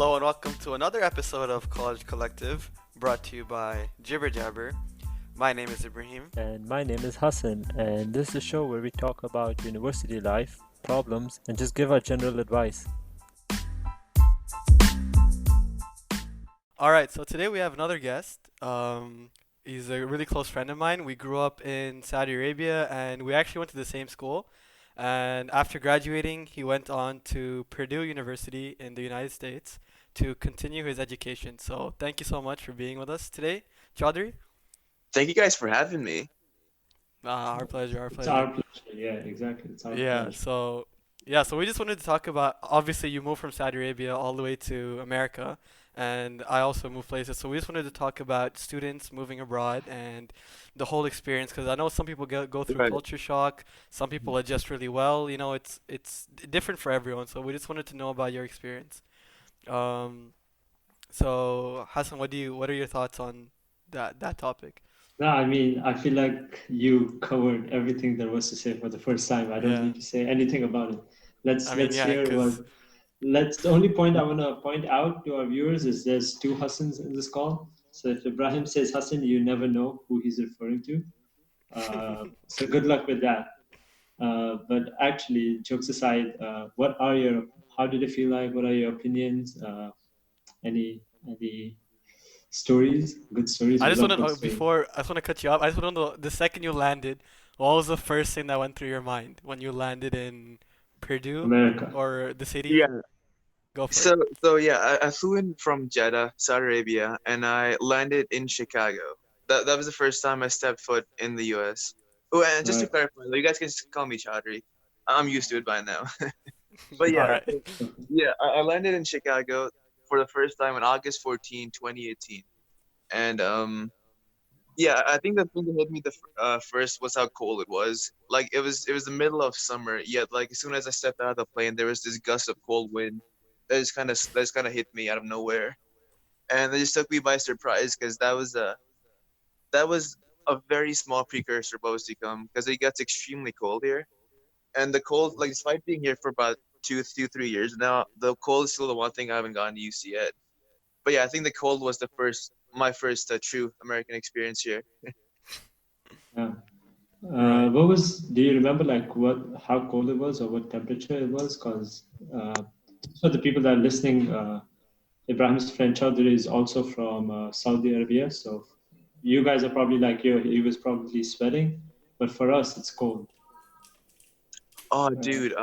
Hello and welcome to another episode of College Collective, brought to you by Jibber Jabber. My name is Ibrahim. And my name is Hassan, and this is a show where we talk about university life, problems, and just give our general advice. All right, so today we have another guest. He's a really close friend of mine. We grew up in Saudi Arabia, and we actually went to the same school. And after graduating, he went on to Purdue University in the United States to continue his education. So thank you so much for being with us today, Chaudhry. Thank you guys for having me. Our pleasure, our It's pleasure. our pleasure. Yeah, exactly. It's our Yeah, pleasure. so so we just wanted to talk about, obviously you moved from Saudi Arabia all the way to America, and I also moved places. So we just wanted to talk about students moving abroad and the whole experience, because I know some people go through Right. culture shock, some people adjust really well. It's different for everyone. So we just wanted to know about your experience. Um, so Hassan, what are your thoughts on that topic? No, I mean, I feel like you covered everything there was to say for the first time. I don't Yeah, need to say anything about it. I mean, Let's yeah, hear what. because Let's. The only point I want to point out to our viewers is there's two Hassans in this call. So if Ibrahim says Hassan, you never know who he's referring to. So good luck with that. But actually, jokes aside, how did it feel like? What are your opinions? Any stories? Good stories. I We just love want to good stories. I just want to cut you off. I just want to know the second you landed, what was the first thing that went through your mind when you landed in Purdue America. or the city? Yeah. Go for So it. so yeah, I flew in from Jeddah, Saudi Arabia, and I landed in Chicago. That was the first time I stepped foot in the U.S. Oh, and just to Right. clarify, you guys can just call me Chaudhry. I'm used to it by now. But All yeah, right. so, yeah, I landed in Chicago for the first time on August 14, 2018, and yeah, I think the thing that hit me first was how cold it was. Like it was the middle of summer, yet like as soon as I stepped out of the plane, there was this gust of cold wind that just kind of hit me out of nowhere, and it just took me by surprise because that was a very small precursor of what was to come because it gets extremely cold here, and the cold, like despite being here for about 3 years now, the cold is still the one thing I haven't gotten used to yet. But yeah, I think the cold was my first true American experience here. Yeah. Right. Do you remember like how cold it was or what temperature it was? Because for the people that are listening, Ibrahim's friend Chaudhry is also from Saudi Arabia. So you guys are probably like, yo, he was probably sweating, but for us, it's cold. Oh, Uh, dude,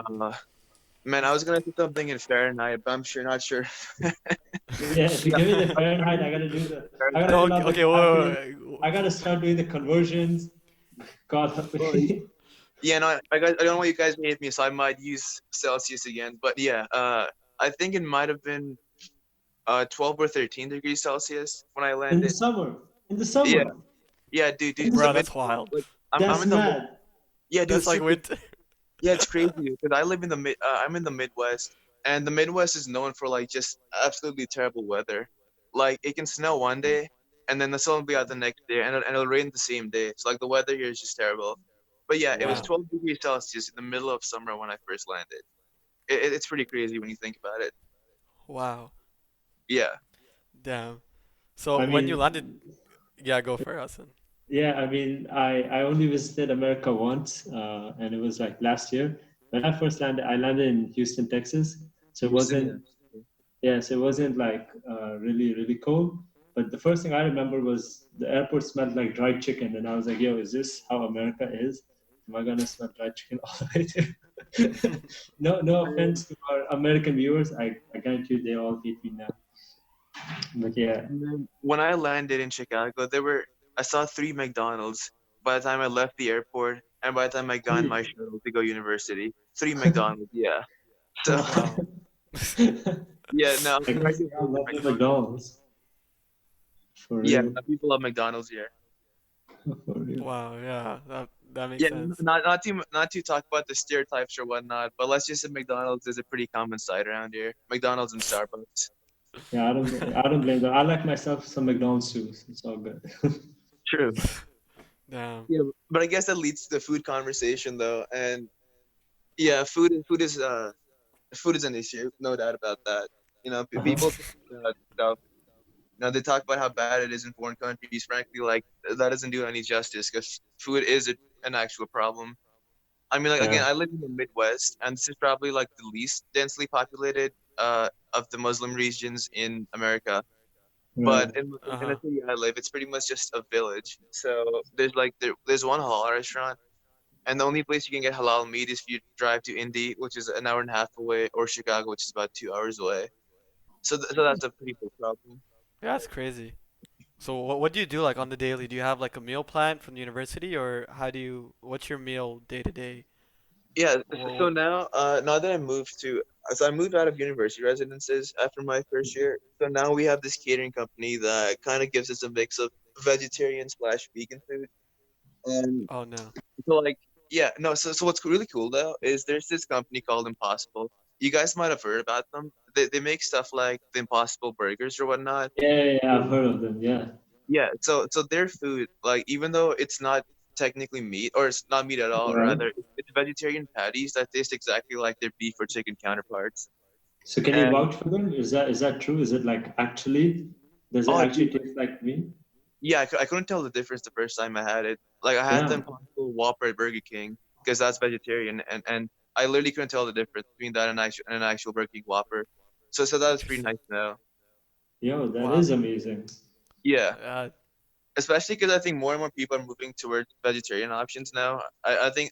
man, I was gonna say something in Fahrenheit, but I'm sure not sure. yeah, if you Yeah, give me the Fahrenheit, I gotta fill Fahrenheit. out the Okay, calculate. wait, wait, I gotta start doing the conversions. God help Oh, me. yeah, no, I don't want you guys to hate me, so I might use Celsius again. But yeah, I think it might have been 12 or 13 degrees Celsius when I In the landed. summer, in the Yeah, summer, yeah, in dude, the, the bro, mid, that's wild. like I'm that's in the mid. mad. Yeah, dude, That's it's like super. winter. Yeah, it's crazy because I live in the mid. I'm in the Midwest, and the Midwest is known for like just absolutely terrible weather. Like it can snow one day, and then the sun will be out the next day, and it'll rain the same day. So like the weather here is just terrible. But yeah, it was Damn. 12 degrees Celsius in the middle of summer when I first landed. It's pretty crazy when you think about it. Wow. Yeah. Damn. So I when you mean, landed, yeah, go for it, Hassan. yeah, I mean, I only visited America once, and it was like last year. When I first landed, I landed in Houston, Texas. So it Houston, yeah. wasn't, yes, it wasn't like really, really cold. But the first thing I remember was the airport smelled like dried chicken, and I was like, "Yo, is this how America is? Am I gonna smell dried chicken all the way there?" No, no Man, offense to our American viewers. I guarantee you they all hate me now. But yeah, man, when I landed in Chicago, I saw three McDonald's by the time I left the airport and by the time I got in my three. shuttle to go university. Three McDonald's, yeah. So Wow. yeah, no, I guess Americans they all love their love the McDonald's. McDonald's for Yeah, real, people love McDonald's here. for real. Wow, yeah, that makes Yeah, sense. not to talk about the stereotypes or whatnot, but let's just say McDonald's is a pretty common sight around here. McDonald's and Starbucks. Yeah, I don't blame them. I like myself some McDonald's too. So it's all good. True. Damn. Yeah, but I guess that leads to the food conversation though, and yeah, food is an issue, no doubt about that. Uh-huh. People think stuff. They talk about how bad it is in foreign countries. Frankly, like that doesn't do any justice because food is an actual problem. I mean, like again, Yeah. I live in the Midwest, and this is probably like the least densely populated of the Muslim regions in America. But Right. in the Uh-huh. city I live, it's pretty much just a village. So there's one halal restaurant, and the only place you can get halal meat is if you drive to Indy, which is an hour and a half away, or Chicago, which is about 2 hours away. So that's a pretty big problem. Yeah, that's crazy. So what do you do like on the daily? Do you have like a meal plan from the university, or what's your meal day to day? Yeah. So What? now that I moved out of university residences after my first year. So now we have this catering company that kind of gives us a mix of vegetarian slash vegan food. And Oh no. so like yeah, no. So what's really cool though is there's this company called Impossible. You guys might have heard about them. They make stuff like the Impossible burgers or whatnot. Yeah, yeah, yeah, I've heard of them. Yeah. Yeah, so their food, like even though it's not technically meat or it's not meat at all, Right. rather it's vegetarian patties that taste exactly like their beef or chicken counterparts. So can you And vouch for them? Is that true? Is it like actually? Does it oh, actually dude, taste like meat? yeah, I couldn't tell the difference the first time I had it. Like I had the Yeah. Impossible Whopper at Burger King because that's vegetarian, and I literally couldn't tell the difference between that and an actual Burger King Whopper. So that was pretty Interesting. nice to know. Yo, that Wow. is amazing. Yeah, Uh, especially because I think more and more people are moving towards vegetarian options now. I think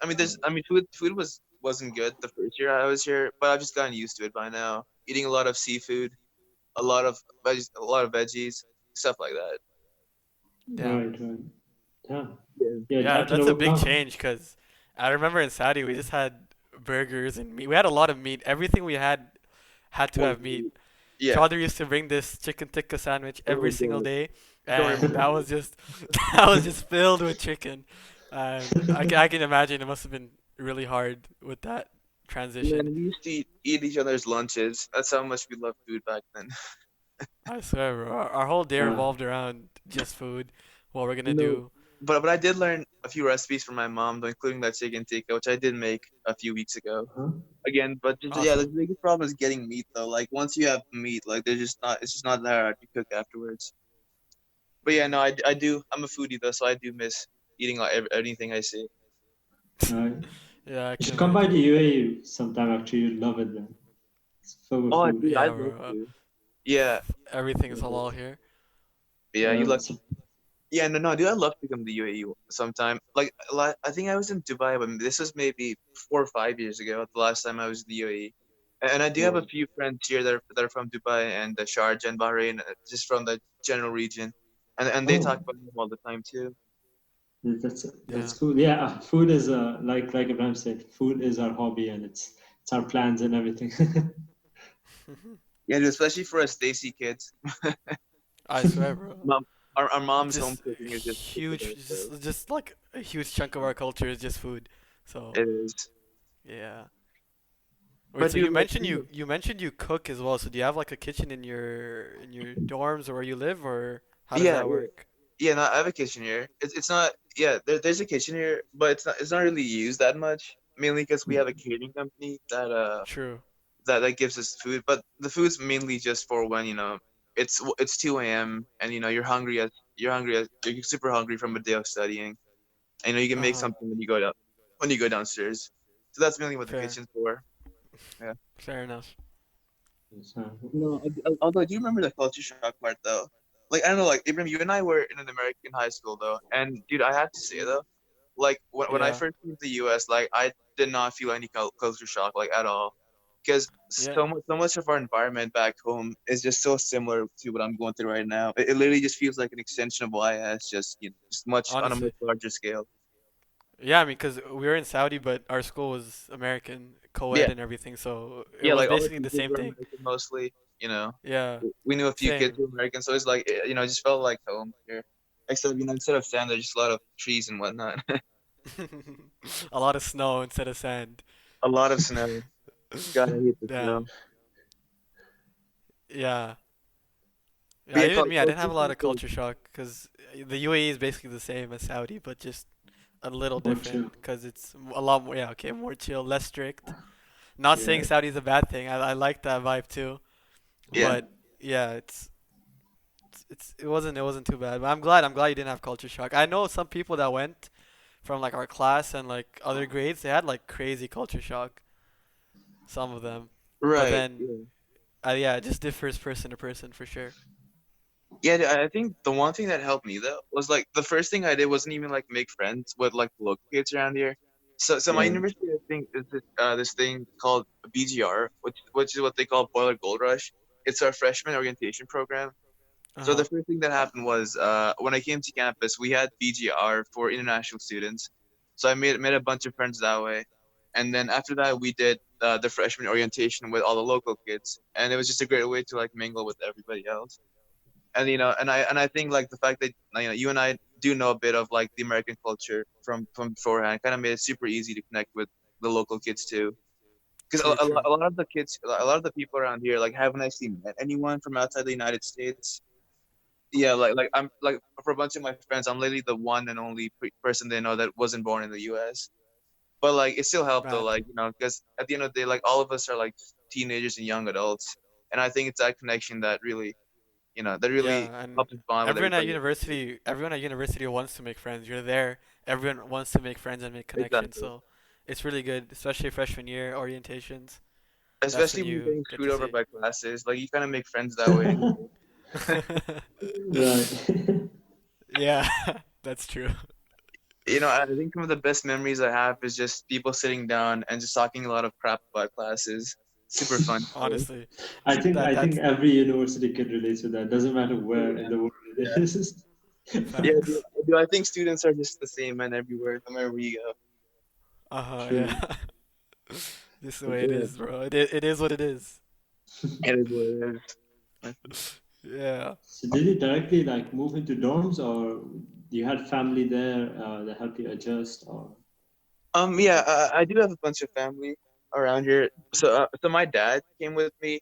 food wasn't good the first year I was here, but I've just gotten used to it by now. Eating a lot of seafood, a lot of veggies, stuff like that. damn. Right, right. Yeah. Yeah. Yeah, Yeah, that can that's a big overcome. change because I remember in Saudi we just had burgers and meat. We had a lot of meat. Everything we had to Well, have meat. yeah. Father used to bring this chicken tikka sandwich every Oh single god, day, don't and remind that me. was just that was just filled with chicken. And I can imagine it must have been really hard with that transition. Man, we used to eat each other's lunches. That's how much we loved food back then. I swear, bro, our whole day Uh, revolved around just food. What we're gonna No, do. but I did learn a few recipes from my mom, though, including that chicken tikka, which I did make a few weeks ago. huh? Again, but just, yeah, the Awesome. biggest problem is getting meat though. Like once you have meat, like it's just not that hard to cook afterwards. But yeah, no, I do. I'm a foodie though, so I do miss eating like anything I see. Right. Yeah, I You can should come by the imagine. UAE sometime. Actually, you'd love it then. It's filled with Oh, food. dude, Yeah, I'd love bro. to. Yeah, Everything is halal here. yeah, you Yeah. lucky. Yeah, no, no, dude, I'd love to come to UAE sometime. I think I was in Dubai, but this was maybe 4 or 5 years ago, the last time I was in the UAE. And I do have a Well, few friends here that are from Dubai and Sharjah and Bahrain, just from the general region, and they talk oh, about them all the time too. that's Yeah. cool. Yeah, food is like Ibrahim said, food is our hobby and it's our plans and everything. Yeah, dude, especially for us Desi kids. I swear, bro. Mom, our It's mom's home just cooking is just the huge. best, though. Just like a huge chunk of our culture is just food. So It is. yeah. Wait, But so dude, like, you mentioned you cook as well. So do you have like a kitchen in your dorms or where you live, or how does yeah, that yeah, work? yeah. No, I have a kitchen here. It's not. Yeah, there's a kitchen here, but it's not really used that much. Mainly because we have a catering company True. that gives us food, but the food's mainly just for when it's 2 a.m. and you're super hungry from a day of studying. And you can Uh make huh. something when you go downstairs. So that's mainly what the Fair. kitchen's for. Yeah. Fair enough. So, No, although I do remember the culture shock part though. Like I don't know, like Ibrahim, you and I were in an American high school though, and dude, I have to say though, like when I Yeah. first came to the U.S., like I did not feel any culture shock like at all, because Yeah. so much of our environment back home is just so similar to what I'm going through right now. It literally just feels like an extension of YS, just just much on a much Honestly. larger scale. Yeah, I mean, cause we were in Saudi, but our school was American, co-ed Yeah, and everything, so it yeah, was like all the basically the teachers same were thing. American mostly. You know, Yeah. we knew a few kids Same. who were American, so it's like it just felt like home here. Except instead of sand, there's just a lot of trees and whatnot. A lot of snow instead of sand. A lot of snow. God, I hate the snow. Damn. Yeah. But Yeah, yeah, even me, I didn't culture have a lot shock of is culture shock because the UAE is basically the same as Saudi, but just a little more different chill. because it's a lot more, yeah, okay, more chill, less strict. Not saying Yeah. Saudi's a bad thing. I like that vibe too. Yeah. But yeah, it wasn't too bad. But I'm glad you didn't have culture shock. I know some people that went from like our class and like other grades, they had like crazy culture shock. Some of them, but Right. then Yeah. yeah, it just differs person to person for sure. Yeah, I think the one thing that helped me though was like the first thing I did wasn't even like make friends with like the local kids around here. So my Right. university I think is this thing called BGR, which is what they call Boiler Gold Rush. It's our freshman orientation program. Uh So the huh. first thing that happened was when I came to campus, we had BGR for international students. So I made a bunch of friends that way. And then after that, we did the freshman orientation with all the local kids, and it was just a great way to like mingle with everybody else. And and I think like the fact that you and I do know a bit of like the American culture from beforehand kind of made it super easy to connect with the local kids too. Because True. True. a lot of the kids, a lot of the people around here like haven't actually met anyone from outside the United States. Yeah, like I'm like for a bunch of my friends, I'm literally the one and only person they know that wasn't born in the U.S. But like it still helped though, Mad. like because at the end of the day, like all of us are like teenagers and young adults, and I think it's that connection that really that really Yeah, and helps us bond with everybody. everyone at university wants to make friends. You're there. Everyone wants to make friends and make connections. Exactly. So it's really good, especially freshman year orientations. That's when Especially when you're you getting get screwed to over see. by classes, like you kind of make friends that way anyway. Right. Yeah, that's true. I think some of the best memories I have is just people sitting down and just talking a lot of crap about classes. Super fun. Honestly, I think that's every university can relate to that. Doesn't matter Oh, where in yeah. the world it Yeah. is. Yeah, facts. I think students are just the same man everywhere, no matter where you go. Uh-huh, True. yeah. Just the But way it yeah, is, bro. It is what it is. it is what it is. Yeah. So did you directly like move into dorms, or you had family there that helped you adjust, or Yeah, I do have a bunch of family around here. So my dad came with me.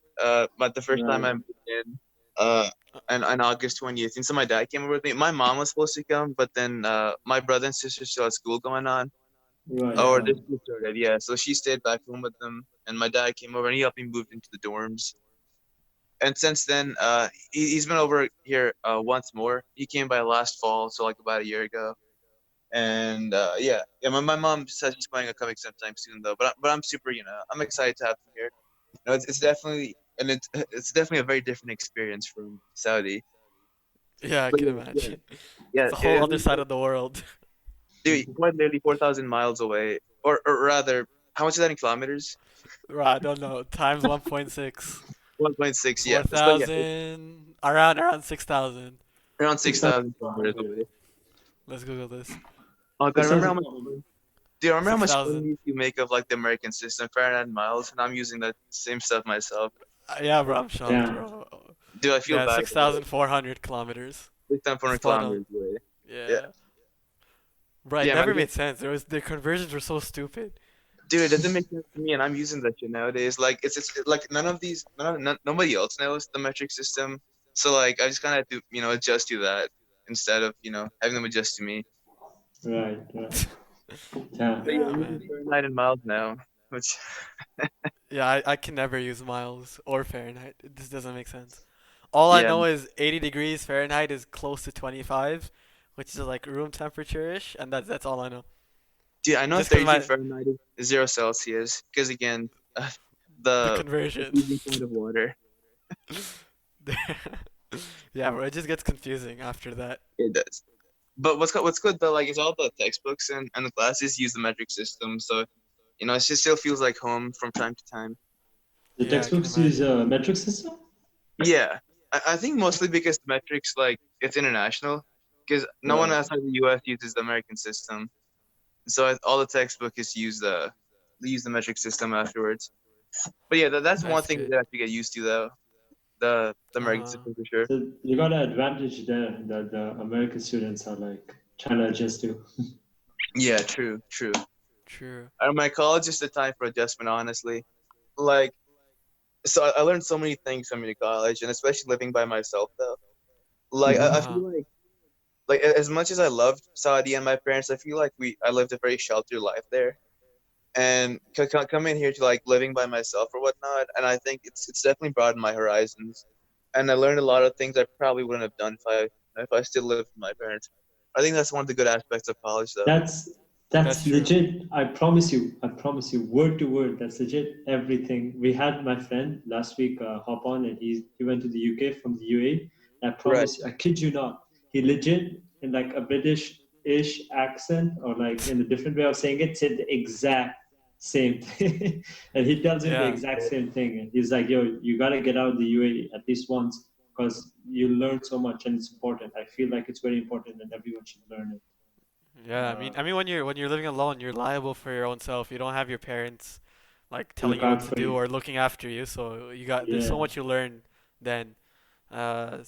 But the first time right, I moved in, uh, on August 20th, and so my dad came over with me. My mom was supposed to come, but then my brother and sister still had school going on, right, or right, this school started. Yeah, so she stayed back home with them, and my dad came over and he helped me move into the dorms. And since then, he's been over here once more. He came by last fall, so like about a year ago. And yeah. My mom says she's planning on coming sometime soon though. But I'm super, I'm excited to have him here. It's definitely it's definitely a very different experience from Saudi. Yeah, I But can yeah, yeah, imagine. yeah. It's a whole It, other side of the world. dude, quite literally 4,000 miles away, or rather, how much is that in kilometers? Right, I don't know. Times 1.6. 1.6. Yeah. So yeah, it's 4,000 around 6,000. around six six thousand thousand four kilometers hundred, away. Let's Google this. Oh god, I six remember how thousand much. four hundred. Do you remember how much fun 6,000. we used to make of like the American system, Fahrenheit miles, and I'm using that same stuff myself. Yeah, bro, I'm shocked, Yeah, bro. Dude, I feel Yeah, bad about it. 6,400 kilometers. 6,400 Spot on. kilometers away. Yeah. Yeah. Bro, it Yeah, man. never made sense. The conversions were so stupid. Dude, it doesn't make sense to me, and I'm using that shit nowadays. Like, like nobody else knows the metric system, so like I just kind of have to adjust to that instead of having them adjust to me. right, right. Yeah, But yeah, Yeah, I'm using man. Fahrenheit and miles now, which Yeah, I can never use miles or Fahrenheit. It just doesn't make sense. All I yeah, know is 80 degrees Fahrenheit is close to 25, which is like room temperature-ish, and that's all I know. dude, I know Just 'cause 32 my Fahrenheit is 0 Celsius because again, the the conversion. freezing point of water. Yeah, bro, it just gets confusing after that. It does. But what's good though, like, is all the textbooks and the classes use the metric system, so it just still feels like home from time to time. the Yeah, I can textbooks use imagine. a metric system. Yeah, I think mostly because metrics like it's international, because no one Right, outside the U.S. uses the American system, so all the textbook is use the metric system afterwards. But yeah, that's one That's thing good. that I have to get used to though, the American Uh-huh. system for sure. so you got an advantage there that the American students are like trying to adjust to. Yeah, true, true. True. My college is the time for adjustment, honestly. Like, so I learned so many things coming to college, and especially living by myself though. Like I Hmm. feel Uh-huh. like as much as I loved Saudi and my parents, I feel like I lived a very sheltered life there. and coming here to like living by myself or whatnot. And I think it's definitely broadened my horizons, and I learned a lot of things I probably wouldn't have done if I still lived with my parents. I think that's one of the good aspects of college, though. That's That's that's true. legit. I promise you, word to word. That's legit. Everything. We had my friend last week hop on, and he went to the UK from the UAE. I Right. promise you, I kid you not. He legit in like a British-ish accent or like in a different way of saying it, said the exact same thing. And he tells him the Yeah. exact same thing. And he's like, "Yo, you gotta get out of the UAE at least once because you learn so much and it's important. I feel like it's very important and everyone should learn it." Yeah, Uh, I mean when you're living alone, you're liable for your own self. You don't have your parents like to telling look you what out to for do you. or looking after you. So there's so Yeah. much you learn then.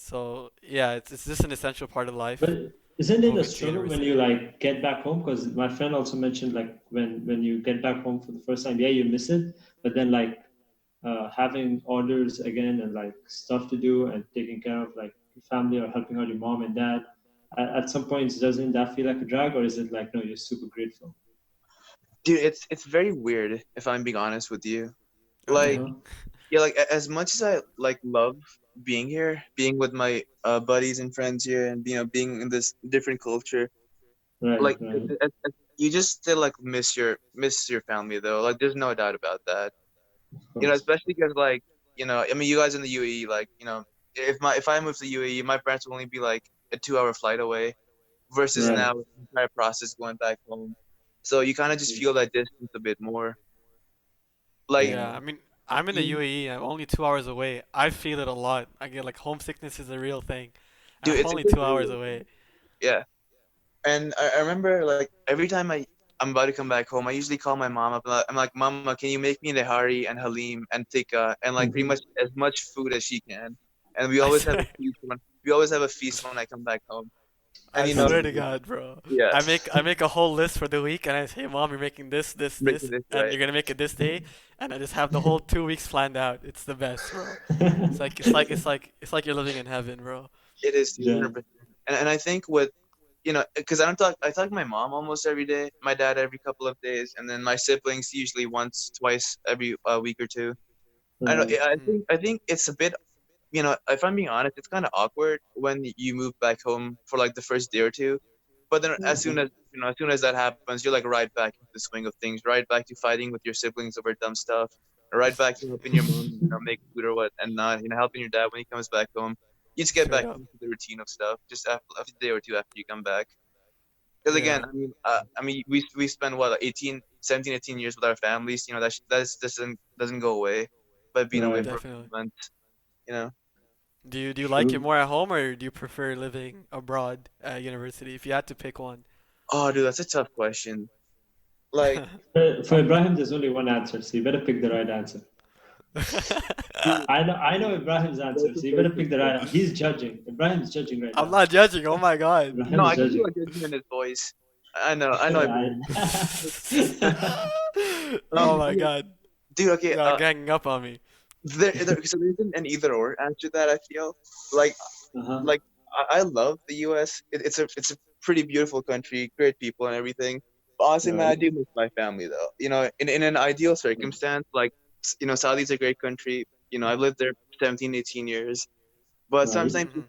So yeah, it's just an essential part of life But isn't it a moving to struggle when you university. like get back home? Because my friend also mentioned like when you get back home for the first time, yeah, you miss it, but then like having orders again and like stuff to do and taking care of like your family or helping out your mom and dad. At some points, doesn't that feel like a drag, or is it like no, you're super grateful? Dude, it's very weird if I'm being honest with you. Like, Okay. Uh-huh. yeah, like as much as I like love being here, being with my buddies and friends here, and being in this different culture, Right, like right. you just still like miss your family though. Like, there's no doubt about that. Of course. Especially because like I mean, you guys in the UAE, like if I move to the UAE, my parents will only be like a 2 hour flight away, versus Right. now the entire process going back home. So you kind of just feel that distance a bit more. Like, Yeah, Yeah. I mean I'm in the you, UAE. I'm only 2 hours away. I feel it a lot. I get like homesickness is a real thing, and dude, I'm it's only a two very hours real away. thing. Yeah. And I remember like every time I'm about to come back home, I usually call my mom up. I'm like, Mama, can you make me nehari and halim and tikka and like pretty much Mhm. as much food as she can. And I swear, we always have a feast when I come back home. And I swear to God, bro. yeah, I make a whole list for the week, and I say, Mom, you're making this, this, making this, this and right. you're gonna make it this day, and I just have the whole 2 weeks planned out. It's the best, bro. It's like you're living in heaven, bro. It is Yeah. 200%. And I think with because I talk to my mom almost every day, my dad every couple of days, and then my siblings usually once, twice every week or two. I don't, Right. Mm. I think it's a bit, if I'm being honest, it's kind of awkward when you move back home for like the first day or two. But then as soon as that happens, you're like right back into the swing of things, right back to fighting with your siblings over dumb stuff, right back to helping your mom, make food or what, and not, helping your dad when he comes back home. You just get Straight back up. into the routine of stuff just after a day or two after you come back. Because again, Yeah, I mean, we spend what, 18, 17, 18 years with our families. That doesn't go away by being away Right. for a few definitely. months. You know. Do you like it True. more at home, or do you prefer living abroad at university? If you had to pick one. Oh, dude, that's a tough question. Like, For Ibrahim, there's only one answer, so you better pick the right answer. dude, I know Ibrahim's answer, that's a so you very better good pick the right. question. He's judging. Ibrahim's judging right I'm now. not judging. Oh my God. No, Ibrahim's I can feel judging. a judgment in his voice. I know, Ibrahim. Oh my I mean, God. dude, okay. Y'all ganging up on me. So there isn't an either or answer that I feel like Uh-huh. like I love the U.S. It's a pretty beautiful country, great people and everything. But honestly, man, I Right. do miss my family though. In an ideal circumstance, like Saudi's a great country. I've lived there 17, 18 years. But Right. sometimes Hmm.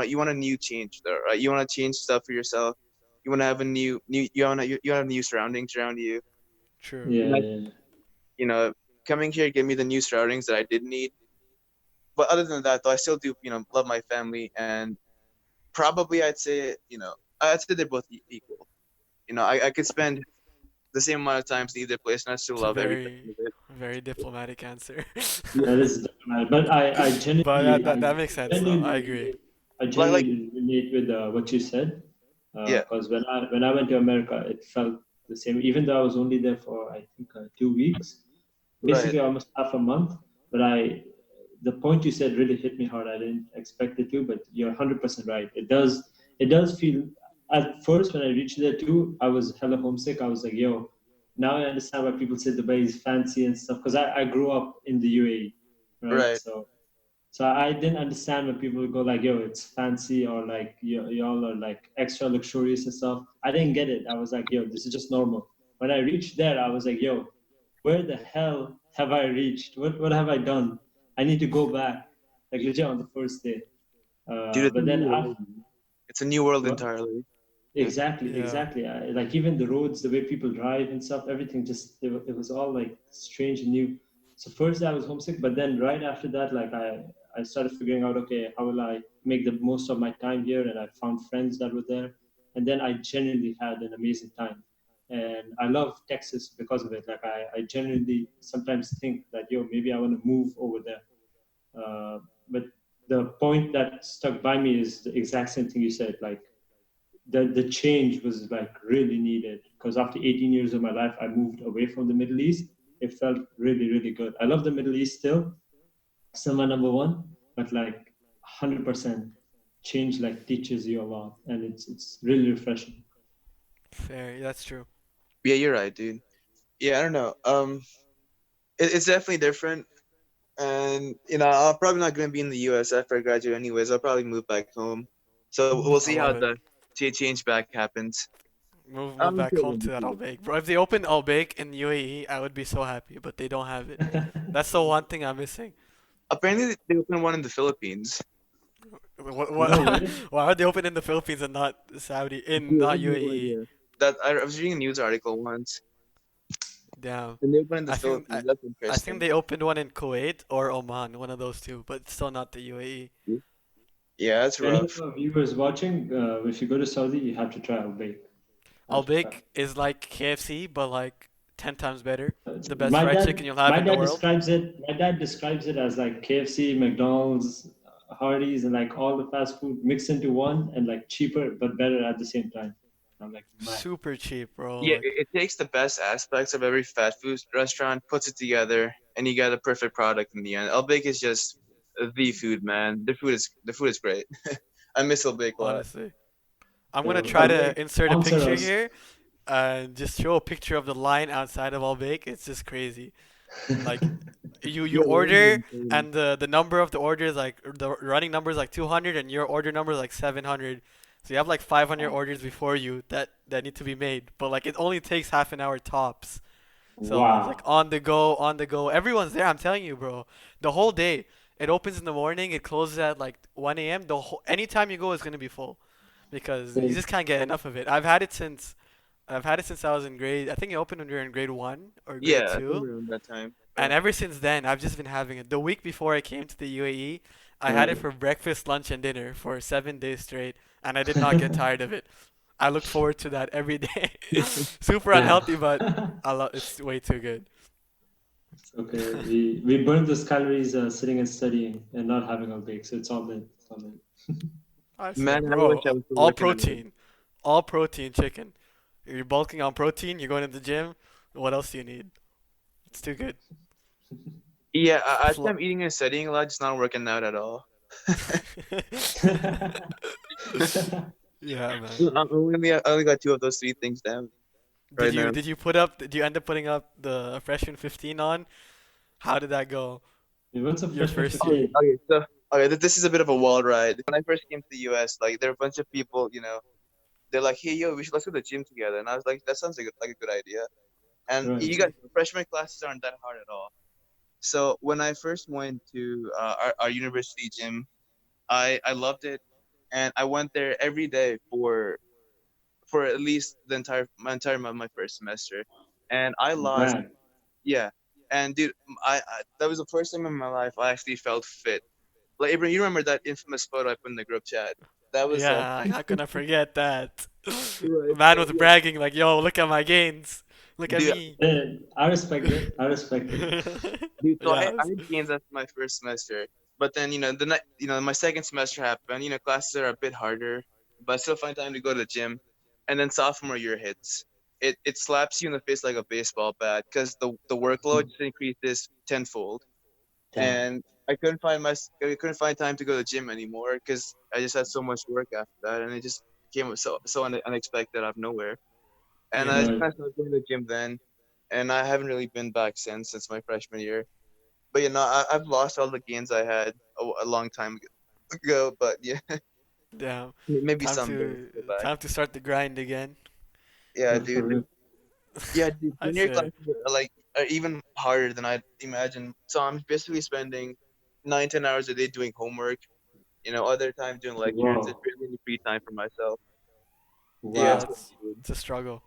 you want a new change though, right? You want to change stuff for yourself. You want to have a new you want to have new surroundings around you. True. And Yeah, I yeah. you know coming here gave me the new surroundings that I did need. But other than that, though, I still do love my family, and probably I'd say they're both equal. I could spend the same amount of times in either place, and I still It's a love every second very, of it. very diplomatic answer. That is diplomatic. But But that makes sense though. I agree. genuinely, I Like genuinely relate with what you said. yeah, Because when I went to America, it felt the same. Even though I was only there for I think 2 weeks, right, basically almost half a month. But the point you said really hit me hard. I didn't expect it to, but you're 100% right. It does feel at first when I reached there too, I was hella homesick. I was like, yo, now I understand why people say Dubai is fancy and stuff. Because I grew up in the UAE, right? right. So I didn't understand when people go like, "Yo, it's fancy," or like, "Y'all are like extra luxurious and stuff." I didn't get it. I was like, "Yo, this is just normal." When I reached there, I was like, "Yo." where the hell have I reached? What have I done? I need to go back, like legit on the first day. Dude, it's a But then new after, world, man. It's a new world entirely. Yeah. exactly, Yeah. exactly. Like even the roads, the way people drive and stuff, everything just it was all like strange and new. So first I was homesick, but then right after that, like I started figuring out, okay, how will I make the most of my time here? And I found friends that were there, and then I genuinely had an amazing time. And I love Texas because of it. Like I genuinely sometimes think that maybe I want to move over there. But the point that stuck by me is the exact same thing you said. Like the change was like really needed because after 18 years of my life, I moved away from the Middle East. It felt really, really good. I love the Middle East still, still my number one, but like 100% change like teaches you a lot, and it's really refreshing. Fair. That's true. Yeah, you're right, dude. Yeah, I don't know. It's definitely different. And I'm probably not gonna be in the U.S. after I graduate, anyways. I'll probably move back home. So we'll see I how love it. the change back happens. Move I'm back sure home we'll to be that good. Albake, bro. If they opened Albake in UAE, I would be so happy, but they don't have it. That's the one thing I'm missing. Apparently, they opened one in the Philippines. What? No way. Why are they open in the Philippines and not Saudi, in Dude, I not have no UAE? idea. That I was reading a news article once, Damn. and they opened in the I think Philippines. That's I think interesting. they opened one in Kuwait or Oman, one of those two, but still not the UAE. Yeah, it's Any of rough. our viewers watching, if you go to Saudi, you have to try Al Bayt. Have to try. Albake is like KFC, but like 10 times better. The best My fried chicken dad, you'll have my in the dad world. describes it. My dad describes it as like KFC, McDonald's, Hardee's, and like all the fast food mixed into one, and like cheaper but better at the same time. I'm like, man. Super cheap, bro. Yeah, Like, it takes the best aspects of every fast food restaurant, puts it together, and you get a perfect product in the end. Al Bake is just the food, man. The food is great. I miss Al Bake a lot. honestly. I'm gonna So try Al Bayt, to insert a sponsor picture us. here and just show a picture of the line outside of Albake. It's just crazy. Like you Yeah, the lines are order insane. and the number of the order is like the running number is like 200 and your order number is like 700. So you have like 500 orders before you that need to be made. But like it only takes half an hour tops. So it's like Wow. on the go, on the go. Everyone's there. I'm telling you, bro. The whole day. It opens in the morning. It closes at like 1 a.m. The whole anytime you go is gonna be full because you just can't get enough of it. I've had it since I was in grade. I think it opened when we were in grade one or grade Yeah, I think two, around that time. and ever since then I've just been having it. The week before I came to the UAE, I had it Right. for breakfast, lunch, and dinner for 7 days straight, and I did not get tired of it. I look forward to that every day. Super Damn. unhealthy, but I love. It's way too good. Okay, we burned those calories sitting and studying and not having a break, so it's all good. It's all good. I say, Man, I wish bro, I was still all working out. protein, all protein chicken. You're bulking on protein. You're going to the gym. What else do you need? It's too good. Yeah, I think Flo- I'm eating and studying a lot, just not working out at all. yeah, man. I only got two of those three things down right now. Did you end up putting up the freshman 15 on? How did that go? What's a Your freshman first year? Okay, 15? okay, so okay, this is a bit of a wild ride. When I first came to the US, like there were a bunch of people, they're like, "Hey, yo, let's go to the gym together," and I was like, "That sounds like a good idea." And Right. you got freshman classes aren't that hard at all. So when I first went to our university gym, I loved it, and I went there every day for at least my first semester, and I lost. Man. Yeah, and dude, I that was the first time in my life I actually felt fit. Like Abraham, you remember that infamous photo I put in the group chat? That was Yeah, I'm not gonna forget that. right. Man So was yeah, bragging like, "Yo, look at my gains. Look at dude, me." I respect it. I respect it. dude. So I, yeah, I had gains after my first semester, but then my second semester happened. Classes are a bit harder, but I still find time to go to the gym. And then sophomore year hits. It slaps you in the face like a baseball bat because the workload just increases tenfold, Damn. and I couldn't find time to go to the gym anymore because I just had so much work after that, and it just came so unexpected out of nowhere. And I yeah. just Right. kind of started going to the gym then, and I haven't really been back since my freshman year. But I've lost all the gains I had a long time ago. But yeah, Damn. maybe someday go back. Time to start the grind again. Yeah, No, for dude. real. Yeah, dude. I Junior say. classes are like even harder than I'd imagine. So I'm basically spending 9, 10 hours a day doing homework. Other time doing lectures. It's Whoa. really any free time for myself. Yeah, Yeah, it's Wow. it's a struggle.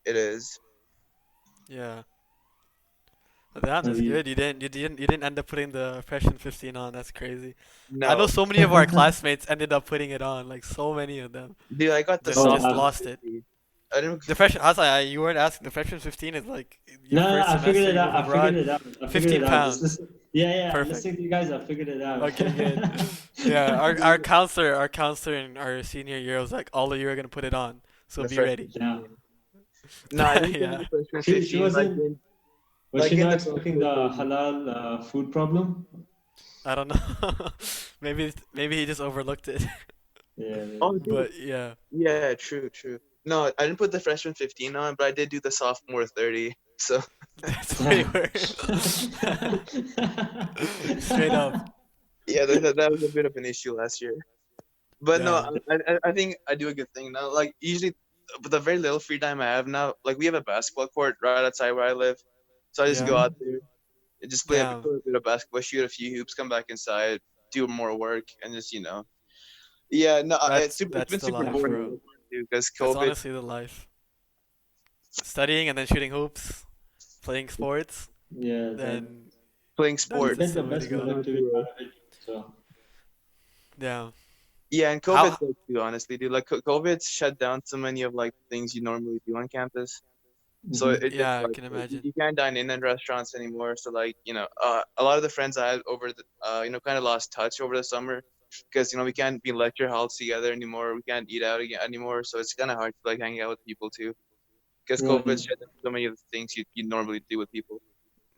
it is. Yeah. But damn, I that's mean, good. You didn't end up putting the Freshman 15 on. That's crazy. I know No, so many of our classmates ended up putting it on. Like so many of them dude, I got the just oh, just sophomore lost it. 50. I didn't. The freshman, I was like, you weren't asking. The freshman 15 is like your no, no, first I figured semester. it You out. move I figured abroad, it out. I figured it 15 out. Just pounds. listen. Yeah, yeah. Perfect. Listening to you guys, I figured it out. Okay, good. Yeah, our counselor in our senior year was like, all of you are gonna put it on, so The be freshman ready. Yeah. 15. No, I didn't get Yeah, the freshman She 15. Like wasn't. in Was like she in not the expecting sophomore the 30. halal food problem? I don't know. Maybe he just overlooked it. Yeah, Oh, maybe. dude. But yeah, Yeah, true, true. No, I didn't put the freshman 15 on, but I did do the sophomore 30. So that's way Damn. worse. Straight up. yeah, that was a bit of an issue last year. But no, Damn. I think I do a good thing now. Like usually, but the very little free time I have now, like we have a basketball court right outside where I live, so I just Yeah. go out Mhm. there and just Damn. play a bit of basketball, shoot a few hoops, come back inside, do more work, and just yeah. No, That's it's that's been the super Yeah, life, boring bro. so far too because That's COVID. honestly the life. Studying and then shooting hoops, playing sports, yeah. That then Playing that's you sport. just get the the way to best go. productivity out of it. So Yeah. Yeah, and COVID How? sucks too, honestly, dude. Like COVID shut down so many of like things you normally do on campus. So hmm it just Yeah, I like can you, imagine. you can't dine in restaurants anymore. So like a lot of the friends I had over the kind of lost touch over the summer because we can't be in lecture halls together anymore. We can't eat out again anymore. So it's kind of hard to like hang out with people too because COVID right. shut down so many of the things you normally do with people.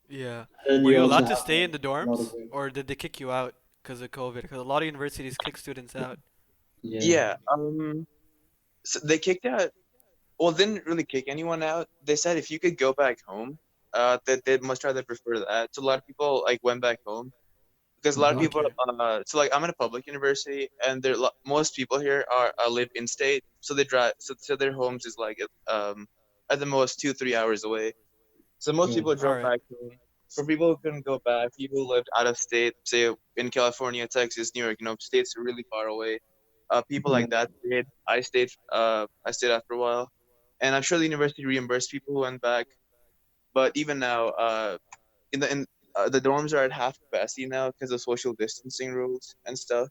Yeah. And Were you you also allowed to have stay in the a lot of dorms, work. or did they kick you out because of COVID? Because a lot of universities kick students out. Yeah. Yeah. So they kicked out. Well, they didn't really kick anyone out. They said if you could go back home, that they'd much rather prefer that. So a lot of people like went back home because a lot of hmm people Okay. so like I'm in a public university and most people here are live in state, so they drive, so their homes is like at the most 2 3 hours away, so most Right. people All drove right. back home. For people who couldn't go back, people who lived out of state, say in California, Texas, New York, states are really far away, people like Right. that stayed. I stayed after a while, and I'm sure the university reimbursed people who went back, but even now the dorms are at half capacity now because of social distancing rules and stuff.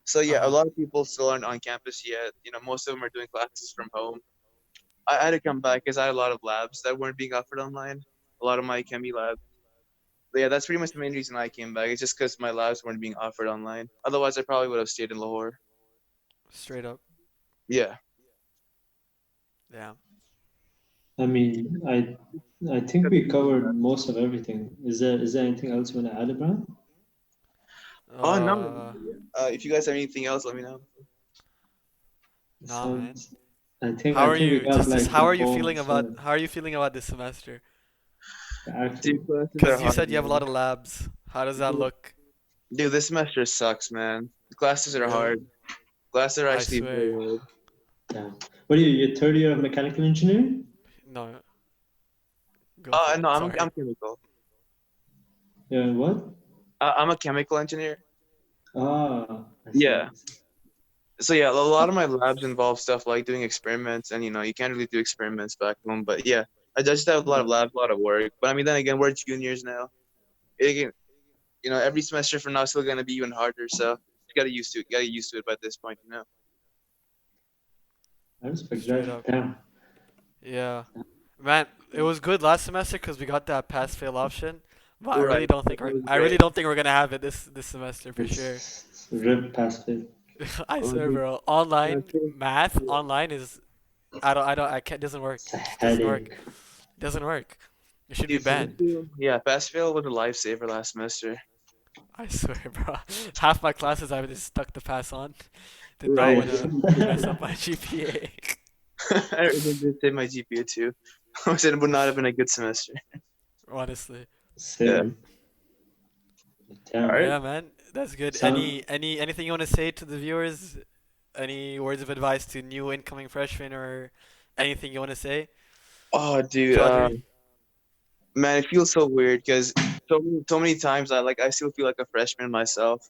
So Uh yeah, a huh. lot of people still aren't on campus yet. Most of them are doing classes from home. I had to come back because I had a lot of labs that weren't being offered online. A lot of my chemi labs. But yeah, that's pretty much the main reason I came back. It's just because my labs weren't being offered online. Otherwise, I probably would have stayed in Lahore. Straight up. Yeah. Yeah. I mean, I think we covered most of everything. Is there anything else you want to add, Abraham? Oh no. Uh, If you guys have anything else, let me know. nah, man. Sounds. I think How I are think we you? got Just like how the are you whole feeling about? sort of How are you feeling about this semester? actually. Dude, classes are Because you hard, said you have a man. lot of labs. How does that look? Dude, this semester sucks, man. The classes are Really? hard. Classes are I actually very swear. hard. Yeah. What are you? Your third year of mechanical engineering? No, go for No, it. I'm Sorry. chemical. Yeah. What? I'm a chemical engineer. Ah, I see. Yeah. So yeah, a lot of my labs involve stuff like doing experiments, and you can't really do experiments back home. But yeah, I just have a lot of Yeah. labs, a lot of work. But I mean, then again, we're juniors now. Again, every semester from now is still gonna be even harder. So you gotta used to it. You gotta used to it by this point. I respect Straight that. up. Damn. Yeah. Man, it was good last semester because we got that pass fail option. But I really Right. don't That think was I really great. don't think we're gonna have it this semester for sure. It's rip past it. I Oh, swear, dude, bro. Online that's it. math Yeah. online is I can't doesn't work. It's a Just doesn't work. headache. Doesn't work. It should be Dude, pass banned. fail. Yeah, pass fail was a lifesaver last semester. I swear, bro. Half my classes I just stuck the pass on. Did not Right. want to mess up my GPA. I did say my GPA too. I said it would not have been a good semester. Honestly. Yeah. Same. All But Damn. right. yeah, man, that's good. Sound. Anything you want to say to the viewers? Any words of advice to new incoming freshmen or anything you want to say? Oh, dude. Chaudhry. Man, it feels so weird because so many times I still feel like a freshman myself.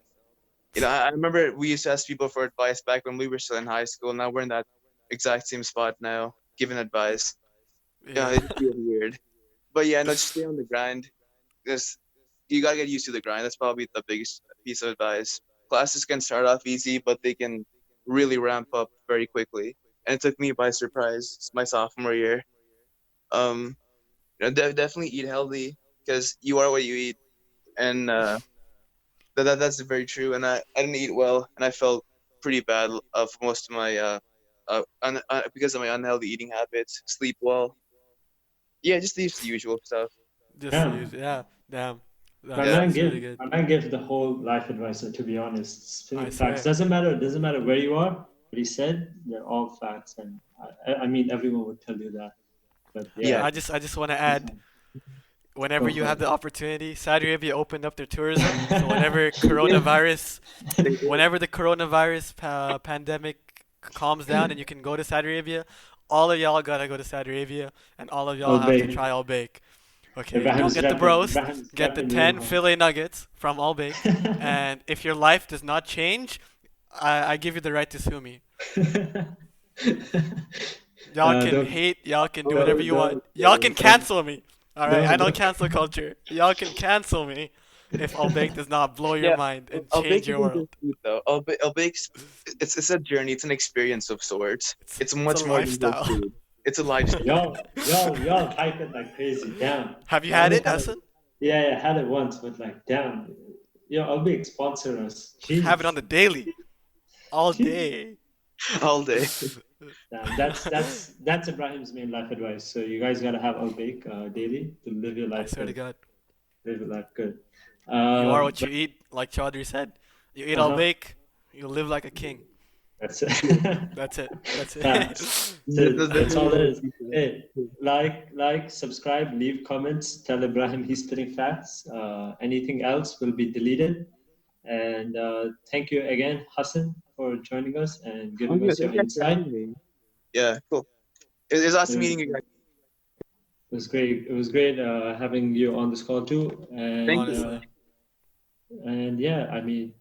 I remember we used to ask people for advice back when we were still in high school. Now we're in that exact same spot now, giving advice. Yeah, Yeah. it feels weird. But yeah, no, just stay on the grind. Because you gotta get used to the grind. That's probably the biggest piece of advice. Classes can start off easy, but they can really ramp up very quickly. And it took me by surprise. It's my sophomore year. Um, definitely eat healthy because you are what you eat, and that's very true. And I didn't eat well, and I felt pretty bad for most of my because of my unhealthy eating habits. Sleep well, yeah, just the usual stuff. Just to use, Damn. yeah. Damn. My Yeah, man That's really give good. my man gives the whole life advice. So to be honest, I spitting facts swear. doesn't matter where you are. What he said, they're all facts, and I mean everyone would tell you that. But yeah, yeah, I just want to this add, one, whenever go you for have it. the opportunity, Saudi Arabia opened up their tourism. So whenever the coronavirus pandemic calms down and you can go to Saudi Arabia, all of y'all gotta go to Saudi Arabia, and all of y'all Al have to Bayt. try Al Bake. Okay, don't Ibrahim's get the repping. broast, Ibrahim's get the repping you. 10 filet nuggets from Al Bake, and if your life does not change, I give you the right to sue me. Y'all can Don't hate, y'all can do whatever don't you want. don't Y'all can don't cancel me. Alright, I don't. know don't. cancel culture. Y'all can cancel me if Al Bake does not blow your yeah. mind and I'll change bake your isn't world. just food though. I'll bake's it's a journey. It's an experience of sorts. It's It's a much more than just lifestyle. food. It's a lifestyle. Y'all hype it like crazy. Damn. Have you I had only it, had it. Hassan? Yeah, I had it once, but like, damn. Yo, I'll be sponsor us. Have it on Jesus. the daily. All Jesus. day. All day. Damn, that's Ibrahim's main life advice. So you guys gotta have Al Bake daily to live your I life swear to good. God. Live your life good. You are what But you eat, like Chaudhry said. You eat Al uh-huh. Bake, you live like a king. That's it. That's it. That's Nah, it. that's all it is. People. Hey, subscribe, leave comments, tell Ibrahim he's spitting facts. Anything else will be deleted. And thank you again, Hassan, for joining us and Oh, giving yeah, us your thank you guys for insight. having me. Yeah, cool. It's It awesome was, meeting you guys. it was great. It was great having you on this call too. Thank you. Honestly. And yeah, I mean,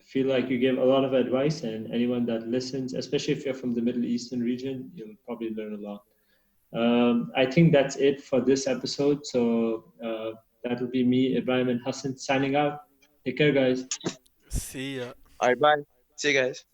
feel like you gave a lot of advice, and anyone that listens, especially if you're from the Middle Eastern region, you'll probably learn a lot. I think that's it for this episode. So that'll be me, Ibrahim, and Hassan signing out. Take care, guys. See ya. All right, bye. See you guys.